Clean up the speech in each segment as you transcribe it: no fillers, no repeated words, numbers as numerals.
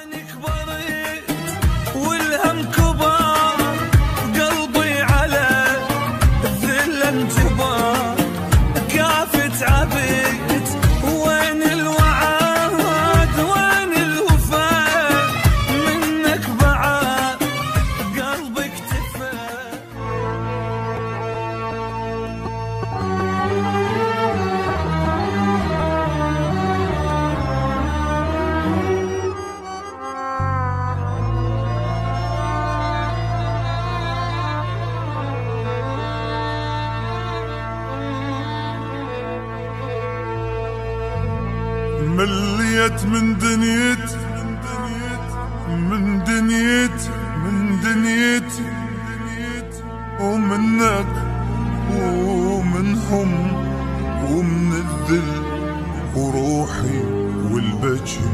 أنا كبرت والهم كبار، قلبي على الذل انجبار، قافت عبيت وين الوعد وين الوفاء، منك بعد قلبي اكتفى. مليت من دنيت من دنيت من دنيت ومنك ومنهم ومن الذل وروحي والبجي،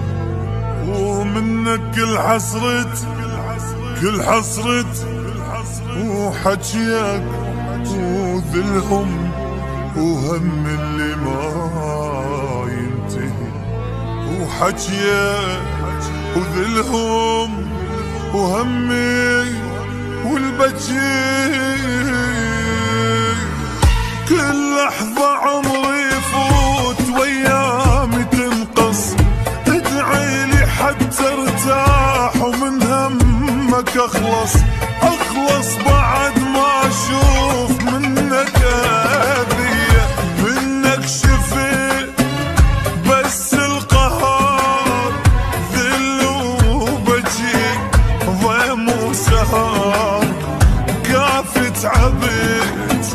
ومنك كل حسرت كل حسرت وحكيك وذلهم وهم اللي ما ينتهي، وحكيك وذلهم وهمي والبجي. كل لحظة عمري يفوت وايامي تنقص، ادعي لي حتى ارتاح ومن همك اخلص بعد ما اشوف منك اذية، منك شفيت بس القهر ذل وبجي ضيم وسهر، كافت عبيت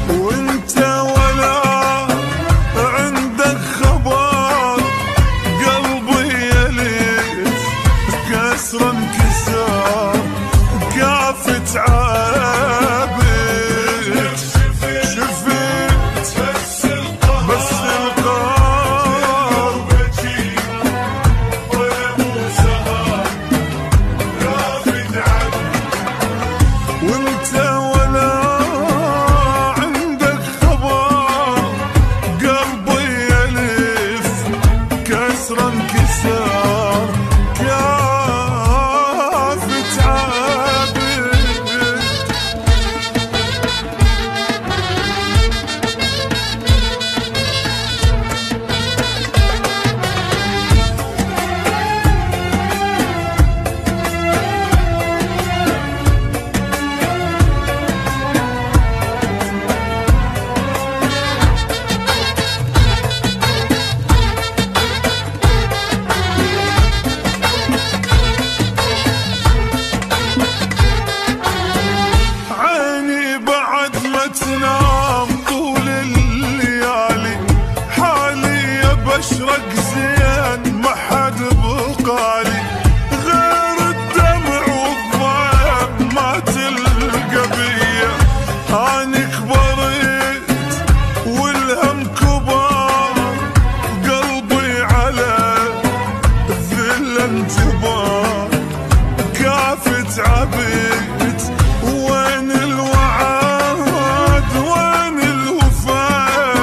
وانت ولا عندك خبر، قلبي يلف كسر انكسار، كافت عبيت شفيت بس القهر بجي ضيم وسهر، كافت عبيت وانت ولا عندك خبر، قلبي يلف كسر انكسار، كافت عبيت. عيني بعد ما تنام طول الليالي، حالي بشرق زين ما حد بقالي، غير الدمع والضيم ما تلقى بيا. أنا كبرت والهم كبار، قلبي على الذل انجبار، كافت عبيت وين الوعد وين الوفاء،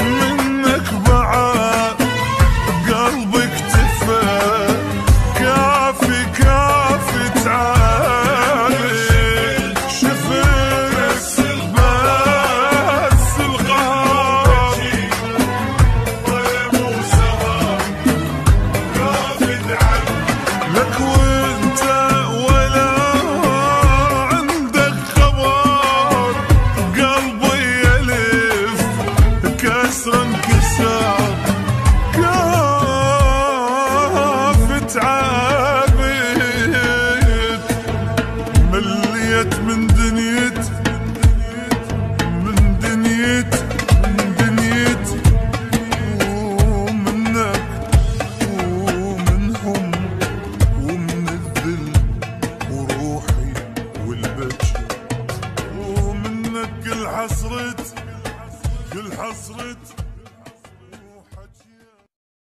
منك بعد قلبي اكتفى، كافي تعالي شفت بس القهر ضيم وسهر، كافت لك وانت ولا عندك خبر، قلبي يلف كسر انكسار، كافت عبيت. مليت من دنيت من دنيت من دنيت ومنك ومنهم ومن الذل وروحي والبجي، ومنك كل حسرت